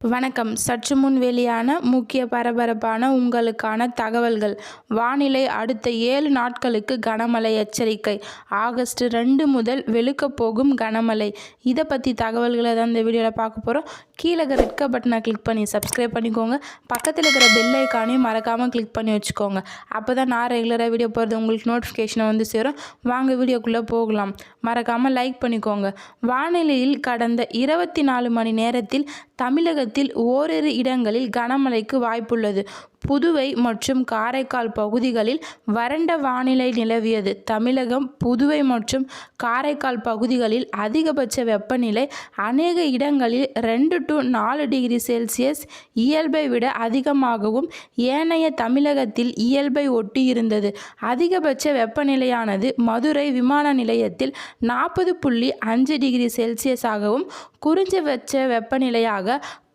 வணக்கம். சற்று முன் வெளியான முக்கிய பரபரப்பான உங்களுக்கான தகவல்கள். வானிலை அடுத்த 7 நாட்களுக்கு கனமழை எச்சரிக்கை. ஆகஸ்ட் 2 முதல் வெளுக்கப் போகும் கனமழை. இதை பற்றி தகவல்களை தான் இந்த வீடியோவில் பார்க்க போகிறோம். கீழே ரெட் பட்டனை கிளிக் பண்ணி சப்ஸ்கிரைப் பண்ணிக்கோங்க. பக்கத்தில் இருக்கிற பெல் ஐக்கானையும் மறக்காமல் கிளிக் பண்ணி வச்சுக்கோங்க. அப்போ தான் நான் ரெகுலராக வீடியோ போகிறது உங்களுக்கு நோட்டிஃபிகேஷனை வந்து சேரும். வாங்க வீடியோக்குள்ளே போகலாம். மறக்காமல் லைக் பண்ணிக்கோங்க. வானிலையில் கடந்த 24 மணி நேரத்தில் தமிழகத்தில் ஓரிரு இடங்களில் கனமழைக்கு வாய்ப்புள்ளது. புதுவை மற்றும் காரைக்கால் பகுதிகளில் வறண்ட வானிலை நிலவியது. தமிழகம், புதுவை மற்றும் காரைக்கால் பகுதிகளில் அதிகபட்ச வெப்பநிலை அநேக இடங்களில் 2 to 4 டிகிரி செல்சியஸ் இயல்பை விட அதிகமாகவும், ஏனைய தமிழகத்தில் இயல்பை ஒட்டி இருந்தது. அதிகபட்ச வெப்பநிலையானது மதுரை விமான நிலையத்தில் 40.5 டிகிரி செல்சியஸாகவும், குறைந்தபட்ச வெப்பநிலையாக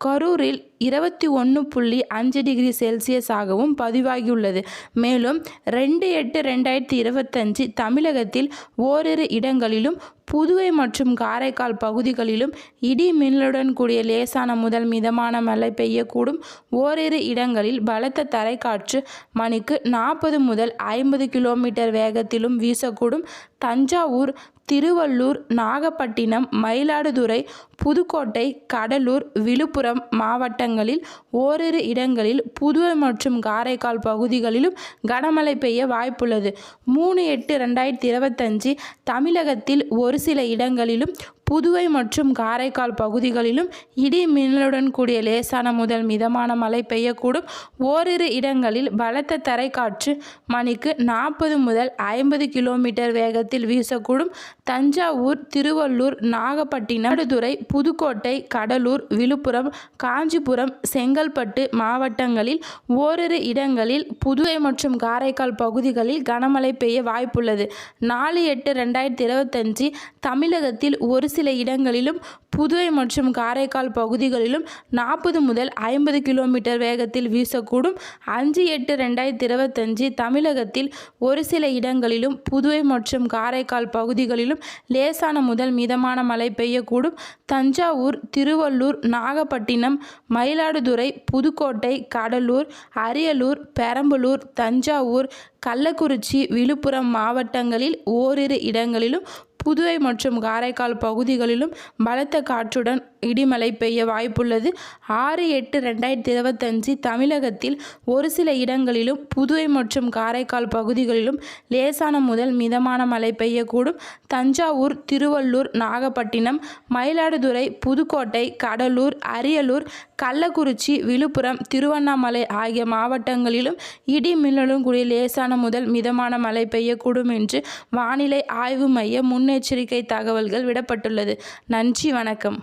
கரூரில் 21.5 டிகிரி செல்சியஸாகவும் பதிவாகியுள்ளது. மேலும் 2/8/2025 தமிழகத்தில் ஓரிரு இடங்களிலும், புதுவை மற்றும் காரைக்கால் பகுதிகளிலும் இடி மின்னலுடன் கூடிய லேசான முதல் மிதமான மழை பெய்யக்கூடும். ஓரிரு இடங்களில் பலத்த தரைக்காற்று மணிக்கு 40 முதல் 50 கிலோமீட்டர் வேகத்திலும் வீசக்கூடும். தஞ்சாவூர், திருவள்ளூர், நாகப்பட்டினம், மயிலாடுதுறை, புதுக்கோட்டை, கடலூர், விழுப்புரம் மாவட்டங்களில் ஓரிரு இடங்களில், புதுவை மற்றும் காரைக்கால் பகுதிகளிலும் கனமழை பெய்ய வாய்ப்புள்ளது. 3/8/2025 தமிழகத்தில் ஒரு சில இடங்களிலும், புதுவை மற்றும் காரைக்கால் பகுதிகளிலும் இடி மின்னலுடன் கூடிய லேசான முதல் மிதமான மழை பெய்யக்கூடும். ஓரிரு இடங்களில் பலத்த தரைக்காற்று மணிக்கு 40 முதல் 50 கிலோமீட்டர் வேகத்தில் வீசக்கூடும். தஞ்சாவூர், திருவள்ளூர், நாகப்பட்டினம், மயிலாடுதுறை, புதுக்கோட்டை, கடலூர், விழுப்புரம், காஞ்சிபுரம், செங்கல்பட்டு மாவட்டங்களில் ஓரிரு இடங்களில், புதுவை மற்றும் காரைக்கால் பகுதிகளில் கனமழை பெய்ய வாய்ப்புள்ளது. 4/8/2025 தமிழகத்தில் ஒரு சில இடங்களிலும், புதுவை மற்றும் காரைக்கால் பகுதிகளிலும் 40 முதல் 50 கிலோமீட்டர் வேகத்தில் வீசக்கூடும். 5/8/2025 தமிழகத்தில் ஒரு சில இடங்களிலும், புதுவை மற்றும் காரைக்கால் பகுதிகளிலும் லேசான முதல் மிதமான மழை பெய்யக்கூடும். தஞ்சாவூர், திருவள்ளூர், நாகப்பட்டினம், மயிலாடுதுறை, புதுக்கோட்டை, கடலூர், அரியலூர், பெரம்பலூர், தஞ்சாவூர், கள்ளக்குறிச்சி, விழுப்புரம் மாவட்டங்களில் ஓரிரு இடங்களிலும், புதுவை மற்றும் காரைக்கால் பகுதிகளிலும் பலத்த காற்றுடன் இடிமழை பெய்ய வாய்ப்புள்ளது. 6/8/2025 தமிழகத்தில் ஒரு சில இடங்களிலும், புதுவை மற்றும் காரைக்கால் பகுதிகளிலும் லேசான முதல் மிதமான மழை பெய்யக்கூடும். தஞ்சாவூர், திருவள்ளூர், நாகப்பட்டினம், மயிலாடுதுறை, புதுக்கோட்டை, கடலூர், அரியலூர், கள்ளக்குறிச்சி, விழுப்புரம், திருவண்ணாமலை ஆகிய மாவட்டங்களிலும் இடி மின்னலுடன் கூடிய லேசான முதல் மிதமான மழை பெய்யக்கூடும் என்று வானிலை ஆய்வு மைய முன்னெச்சரிக்கை தகவல்கள் விடப்பட்டுள்ளது. நன்றி, வணக்கம்.